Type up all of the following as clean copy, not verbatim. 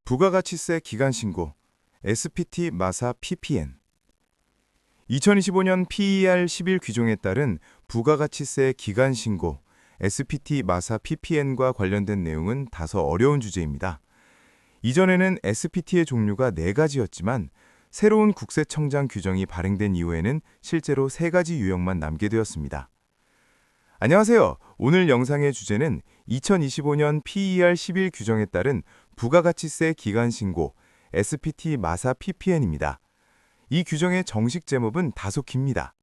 부가가치세 기간신고 SPT 마사 PPN 2025년 PER 11 규정에 따른 부가가치세 기간신고 SPT 마사 PPN과 관련된 내용은 다소 어려운 주제입니다. 이전에는 SPT의 종류가 4가지였지만 새로운 국세청장 규정이 발행된 이후에는 실제로 3가지 유형만 남게 되었습니다. 안녕하세요. 오늘 영상의 주제는 2025년 PER 11 규정에 따른 부가가치세 기간신고 SPT 마사 PPN입니다. 이 규정의 정식 제목은 다소 깁니다.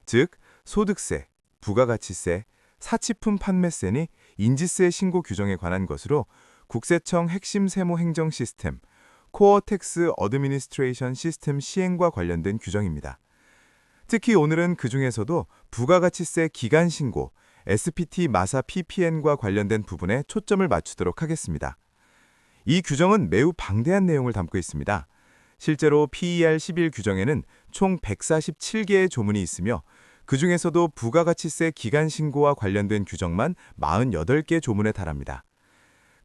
즉, 소득세, 부가가치세, 사치품 판매세니 인지세 신고 규정에 관한 것으로 국세청 핵심 세무 행정 시스템, 코어 텍스 어드미니스트레이션 시스템 시행과 관련된 규정입니다. 특히 오늘은 그 중에서도 부가가치세 기간신고, SPT 마사 PPN과 관련된 부분에 초점을 맞추도록 하겠습니다. 이 규정은 매우 방대한 내용을 담고 있습니다. 실제로 PER 11 규정에는 총 147개의 조문이 있으며 그 중에서도 부가가치세 기간신고와 관련된 규정만 48개 조문에 달합니다.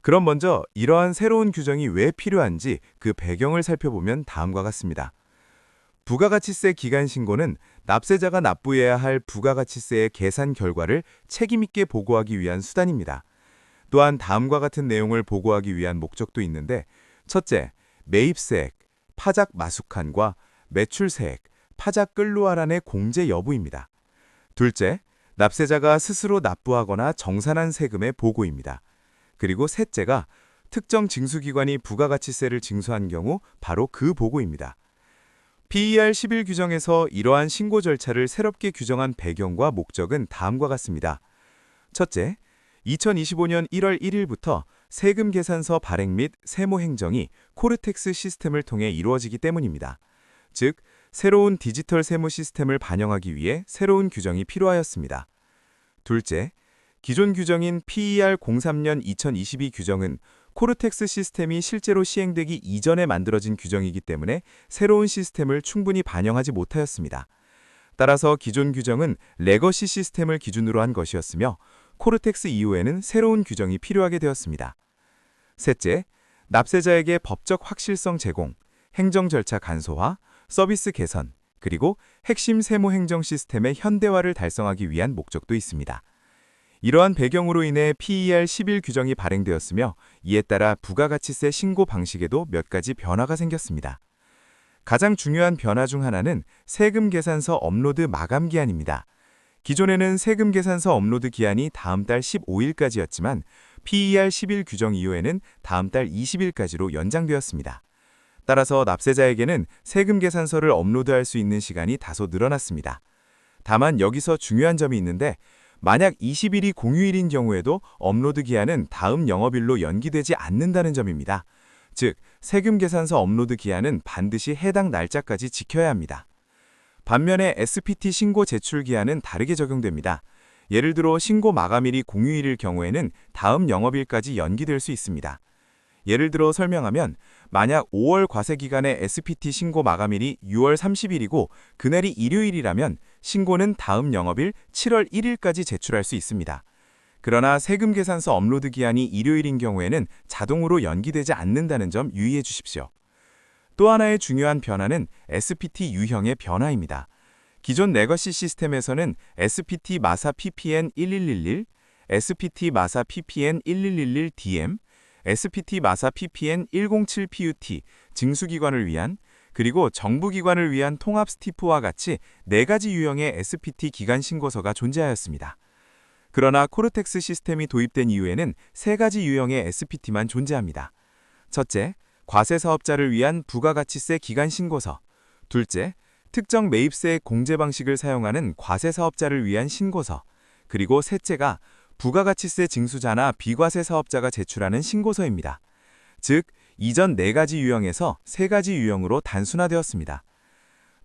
그럼 먼저 이러한 새로운 규정이 왜 필요한지 그 배경을 살펴보면 다음과 같습니다. 부가가치세 기간신고는 납세자가 납부해야 할 부가가치세의 계산 결과를 책임있게 보고하기 위한 수단입니다. 또한 다음과 같은 내용을 보고하기 위한 목적도 있는데, 첫째, 매입세액, 파작 마숙한과 매출세액, 파작 끌로하란의 공제 여부입니다. 둘째, 납세자가 스스로 납부하거나 정산한 세금의 보고입니다. 그리고 셋째가 특정 징수기관이 부가가치세를 징수한 경우 바로 그 보고입니다. PER 11 규정에서 이러한 신고 절차를 새롭게 규정한 배경과 목적은 다음과 같습니다. 첫째, 2025년 1월 1일부터 세금 계산서 발행 및 세무 행정이 코르텍스 시스템을 통해 이루어지기 때문입니다. 즉, 새로운 디지털 세무 시스템을 반영하기 위해 새로운 규정이 필요하였습니다. 둘째, 기존 규정인 PER 03년 2022 규정은 코르텍스 시스템이 실제로 시행되기 이전에 만들어진 규정이기 때문에 새로운 시스템을 충분히 반영하지 못하였습니다. 따라서 기존 규정은 레거시 시스템을 기준으로 한 것이었으며 코르텍스 이후에는 새로운 규정이 필요하게 되었습니다. 셋째, 납세자에게 법적 확실성 제공, 행정 절차 간소화, 서비스 개선, 그리고 핵심 세무 행정 시스템의 현대화를 달성하기 위한 목적도 있습니다. 이러한 배경으로 인해 PER 11 규정이 발행되었으며 이에 따라 부가가치세 신고 방식에도 몇 가지 변화가 생겼습니다. 가장 중요한 변화 중 하나는 세금 계산서 업로드 마감 기한입니다. 기존에는 세금 계산서 업로드 기한이 다음 달 15일까지였지만 PER 11 규정 이후에는 다음 달 20일까지로 연장되었습니다. 따라서 납세자에게는 세금 계산서를 업로드할 수 있는 시간이 다소 늘어났습니다. 다만 여기서 중요한 점이 있는데, 만약 20일이 공휴일인 경우에도 업로드 기한은 다음 영업일로 연기되지 않는다는 점입니다. 즉, 세금 계산서 업로드 기한은 반드시 해당 날짜까지 지켜야 합니다. 반면에 SPT 신고 제출 기한은 다르게 적용됩니다. 예를 들어 신고 마감일이 공휴일일 경우에는 다음 영업일까지 연기될 수 있습니다. 예를 들어 설명하면, 만약 5월 과세기간의 SPT 신고 마감일이 6월 30일이고 그날이 일요일이라면 신고는 다음 영업일 7월 1일까지 제출할 수 있습니다. 그러나 세금 계산서 업로드 기한이 일요일인 경우에는 자동으로 연기되지 않는다는 점 유의해 주십시오. 또 하나의 중요한 변화는 SPT 유형의 변화입니다. 기존 레거시 시스템에서는 SPT 마사 PPN 1111, SPT 마사 PPN 1111DM, SPT 마사 PPN 107 PUT, 징수기관을 위한, 그리고 정부기관을 위한 통합 스티프와 같이 4가지 유형의 SPT 기간신고서가 존재하였습니다. 그러나 코르텍스 시스템이 도입된 이후에는 3가지 유형의 SPT만 존재합니다. 첫째, 과세사업자를 위한 부가가치세 기간신고서. 둘째, 특정 매입세액 공제 방식을 사용하는 과세사업자를 위한 신고서. 그리고 셋째가 부가가치세 징수자나 비과세 사업자가 제출하는 신고서입니다. 즉, 이전 4가지 유형에서 3가지 유형으로 단순화되었습니다.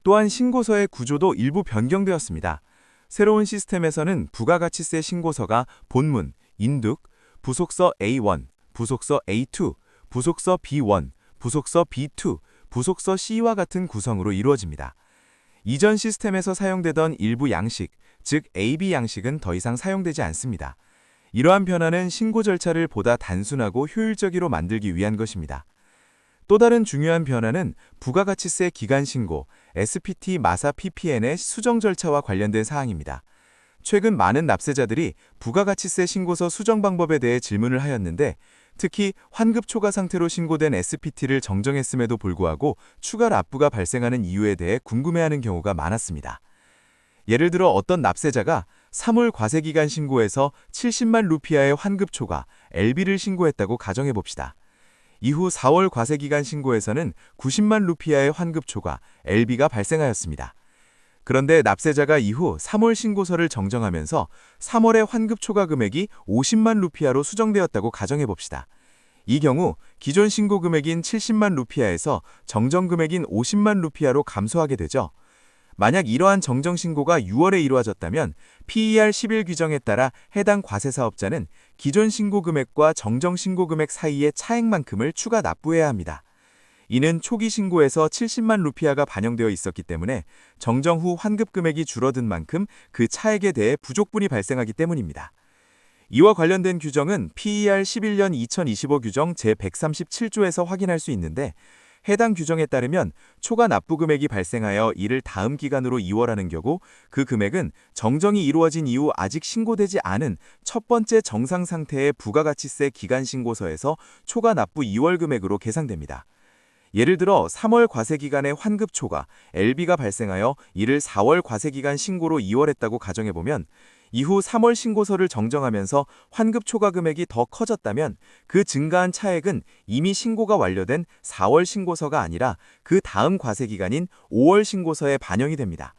또한 신고서의 구조도 일부 변경되었습니다. 새로운 시스템에서는 부가가치세 신고서가 본문, 인둑, 부속서 A1, 부속서 A2, 부속서 B1, 부속서 B2, 부속서 C와 같은 구성으로 이루어집니다. 이전 시스템에서 사용되던 일부 양식, 즉 AB 양식은 더 이상 사용되지 않습니다. 이러한 변화는 신고 절차를 보다 단순하고 효율적으로 만들기 위한 것입니다. 또 다른 중요한 변화는 부가가치세 기간 신고, SPT 마사 PPN의 수정 절차와 관련된 사항입니다. 최근 많은 납세자들이 부가가치세 신고서 수정 방법에 대해 질문을 하였는데, 특히 환급 초과 상태로 신고된 SPT를 정정했음에도 불구하고 추가 납부가 발생하는 이유에 대해 궁금해하는 경우가 많았습니다. 예를 들어 어떤 납세자가 3월 과세기간 신고에서 70만 루피아의 환급 초과, LB를 신고했다고 가정해 봅시다. 이후 4월 과세기간 신고에서는 90만 루피아의 환급 초과, LB가 발생하였습니다. 그런데 납세자가 이후 3월 신고서를 정정하면서 3월의 환급 초과 금액이 50만 루피아로 수정되었다고 가정해 봅시다. 이 경우 기존 신고 금액인 70만 루피아에서 정정 금액인 50만 루피아로 감소하게 되죠. 만약 이러한 정정 신고가 6월에 이루어졌다면 PER 11 규정에 따라 해당 과세사업자는 기존 신고 금액과 정정 신고 금액 사이의 차액만큼을 추가 납부해야 합니다. 이는 초기 신고에서 70만 루피아가 반영되어 있었기 때문에 정정 후 환급 금액이 줄어든 만큼 그 차액에 대해 부족분이 발생하기 때문입니다. 이와 관련된 규정은 PER 11년 2025 규정 제137조에서 확인할 수 있는데, 해당 규정에 따르면 초과 납부 금액이 발생하여 이를 다음 기간으로 이월하는 경우 그 금액은 정정이 이루어진 이후 아직 신고되지 않은 첫 번째 정상 상태의 부가가치세 기간 신고서에서 초과 납부 이월 금액으로 계상됩니다. 예를 들어 3월 과세기간에 환급 초과, LB가 발생하여 이를 4월 과세기간 신고로 이월했다고 가정해보면 이후 3월 신고서를 정정하면서 환급 초과 금액이 더 커졌다면 그 증가한 차액은 이미 신고가 완료된 4월 신고서가 아니라 그 다음 과세기간인 5월 신고서에 반영이 됩니다.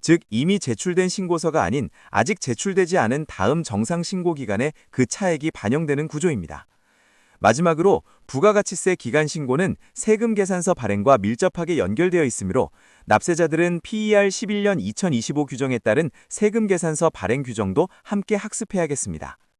즉 이미 제출된 신고서가 아닌 아직 제출되지 않은 다음 정상 신고 기간에 그 차액이 반영되는 구조입니다. 마지막으로 부가가치세 기간 신고는 세금 계산서 발행과 밀접하게 연결되어 있으므로 납세자들은 PER 11년 2025 규정에 따른 세금 계산서 발행 규정도 함께 학습해야겠습니다.